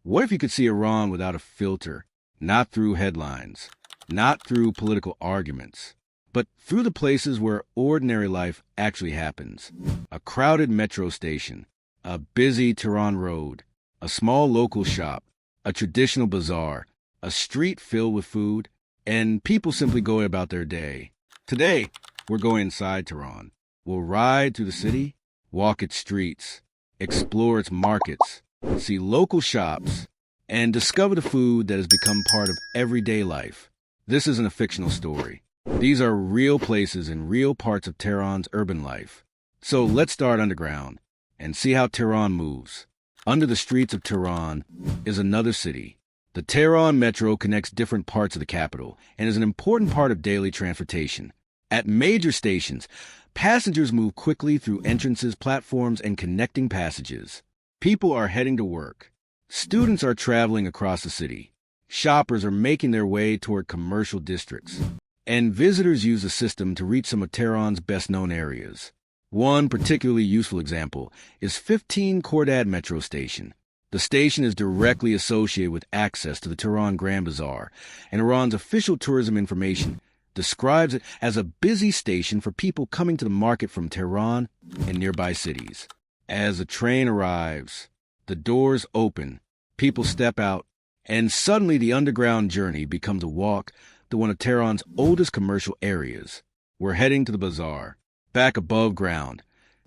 What if you could see Iran without a filter, not through headlines, not through political arguments, but through the places where ordinary life actually happens? A crowded metro station, a busy Tehran road, a small local shop, a traditional bazaar, a street filled with food, and people simply going about their day. Today, we're going inside Tehran. We'll ride through the city, walk its streets, explore its markets, see local shops, and discover the food that has become part of everyday life. This isn't a fictional story. These are real places and real parts of Tehran's urban life. So let's start underground and see how Tehran moves. Under the streets of Tehran is another city. The Tehran Metro connects different parts of the capital and is an important part of daily transportation. At major stations, passengers move quickly through entrances, platforms, and connecting passages. People are heading to work. Students are traveling across the city. Shoppers are making their way toward commercial districts. And visitors use the system to reach some of Tehran's best-known areas. One particularly useful example is 15 Khordad Metro Station. The station is directly associated with access to the Tehran Grand Bazaar, and Iran's official tourism information describes it as a busy station for people coming to the market from Tehran and nearby cities. As the train arrives, the doors open, people step out, and suddenly the underground journey becomes a walk to one of Tehran's oldest commercial areas. We're heading to the bazaar. Back above ground,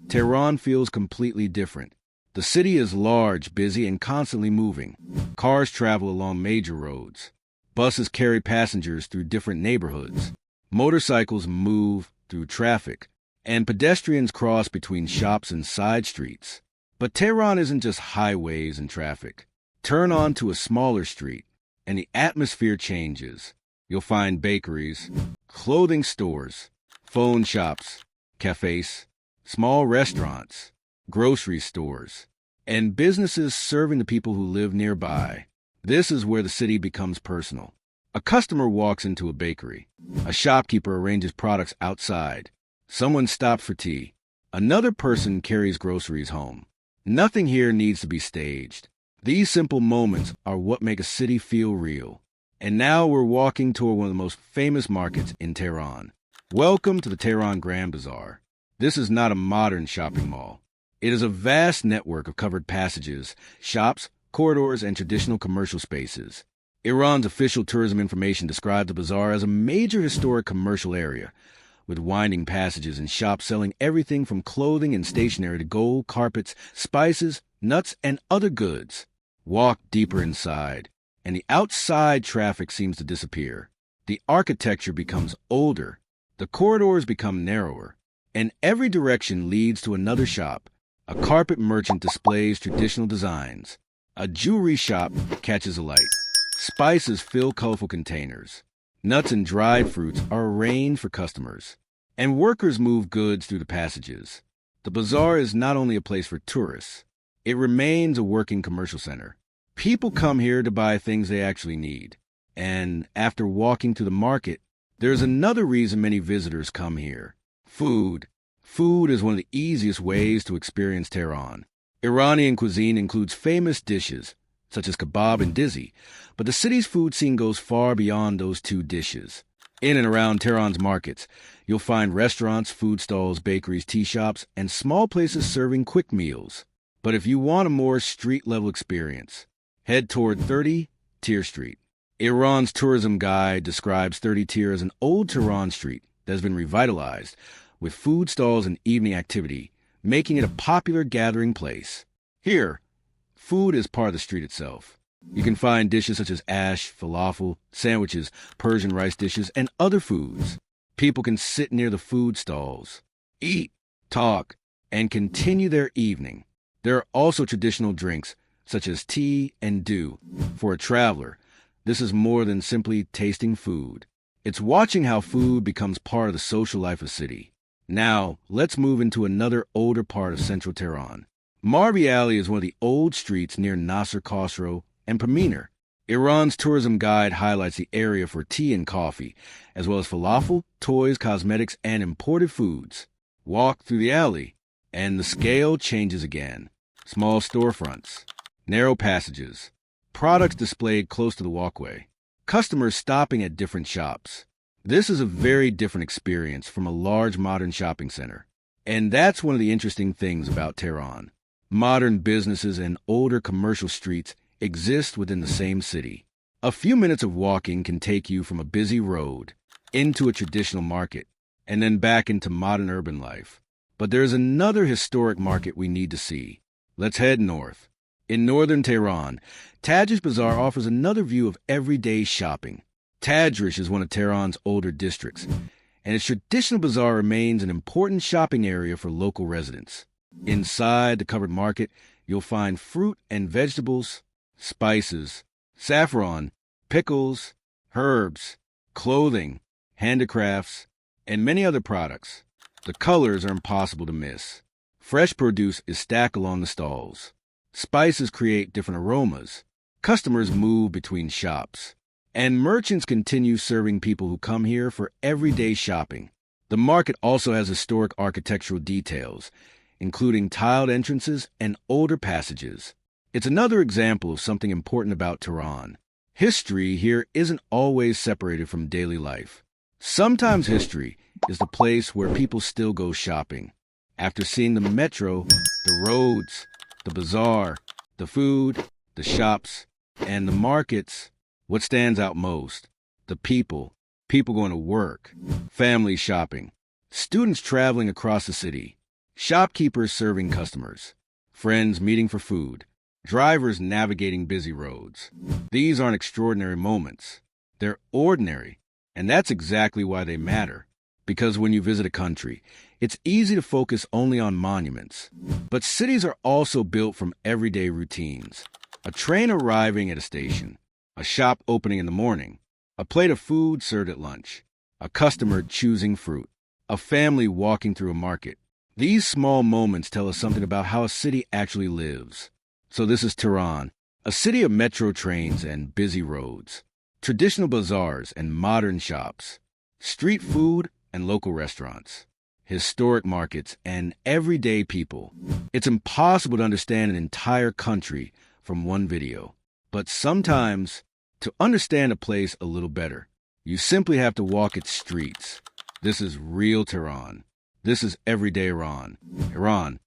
Tehran feels completely different. The city is large, busy, and constantly moving. Cars travel along major roads. Buses carry passengers through different neighborhoods. Motorcycles move through traffic, and pedestrians cross between shops and side streets. But Tehran isn't just highways and traffic. Turn onto a smaller street, and the atmosphere changes. You'll find bakeries, clothing stores, phone shops, cafés, small restaurants, grocery stores, and businesses serving the people who live nearby. This is where the city becomes personal. A customer walks into a bakery. A shopkeeper arranges products outside. Someone stops for tea. Another person carries groceries home. Nothing here needs to be staged. These simple moments are what make a city feel real. And now we're walking toward one of the most famous markets in Tehran. Welcome to the Tehran Grand Bazaar. This is not a modern shopping mall. It is a vast network of covered passages, shops, corridors, and traditional commercial spaces. Iran's official tourism information describes the bazaar as a major historic commercial area, with winding passages and shops selling everything from clothing and stationery to gold, carpets, spices, nuts, and other goods. Walk deeper inside, and the outside traffic seems to disappear. The architecture becomes older, the corridors become narrower, and every direction leads to another shop. A carpet merchant displays traditional designs. A jewelry shop catches a light. Spices fill colorful containers. Nuts and dried fruits are arranged for customers. And workers move goods through the passages. The bazaar is not only a place for tourists. It remains a working commercial center. People come here to buy things they actually need. And after walking to the market, there's another reason many visitors come here. Food. Food is one of the easiest ways to experience Tehran. Iranian cuisine includes famous dishes, such as kebab and dizzy, but the city's food scene goes far beyond those two dishes. In and around Tehran's markets, you'll find restaurants, food stalls, bakeries, tea shops, and small places serving quick meals. But if you want a more street-level experience, head toward 30 Tir Street. Iran's tourism guide describes 30 Tir as an old Tehran street that has been revitalized, with food stalls and evening activity, making it a popular gathering place. Here, food is part of the street itself. You can find dishes such as ash, falafel, sandwiches, Persian rice dishes, and other foods. People can sit near the food stalls, eat, talk, and continue their evening. There are also traditional drinks, such as tea and dew. For a traveler, this is more than simply tasting food. It's watching how food becomes part of the social life of the city. Now, let's move into another older part of central Tehran. Marbi Alley is one of the old streets near Nasser Khosrow and Pamir. Iran's tourism guide highlights the area for tea and coffee, as well as falafel, toys, cosmetics, and imported foods. Walk through the alley, and the scale changes again. Small storefronts, narrow passages, products displayed close to the walkway, customers stopping at different shops. This is a very different experience from a large modern shopping center. And that's one of the interesting things about Tehran. Modern businesses and older commercial streets exist within the same city. A few minutes of walking can take you from a busy road into a traditional market and then back into modern urban life. But there's another historic market we need to see. Let's head north. In northern Tehran, Tajish Bazaar offers another view of everyday shopping. Tajrish is one of Tehran's older districts, and its traditional bazaar remains an important shopping area for local residents. Inside the covered market, you'll find fruit and vegetables, spices, saffron, pickles, herbs, clothing, handicrafts, and many other products. The colors are impossible to miss. Fresh produce is stacked along the stalls. Spices create different aromas. Customers move between shops. And merchants continue serving people who come here for everyday shopping. The market also has historic architectural details, including tiled entrances and older passages. It's another example of something important about Tehran. History here isn't always separated from daily life. Sometimes history is the place where people still go shopping. After seeing the metro, the roads, the bazaar, the food, the shops, and the markets, what stands out most? The people going to work, families shopping, students traveling across the city, shopkeepers serving customers, friends meeting for food, drivers navigating busy roads. These aren't extraordinary moments. They're ordinary, and that's exactly why they matter. Because when you visit a country, it's easy to focus only on monuments. But cities are also built from everyday routines. A train arriving at a station, a shop opening in the morning, a plate of food served at lunch, a customer choosing fruit, a family walking through a market. These small moments tell us something about how a city actually lives. So this is Tehran, a city of metro trains and busy roads, traditional bazaars and modern shops, street food and local restaurants, historic markets and everyday people. It's impossible to understand an entire country from one video. But sometimes, to understand a place a little better, you simply have to walk its streets. This is real Tehran. This is everyday Iran. Iran.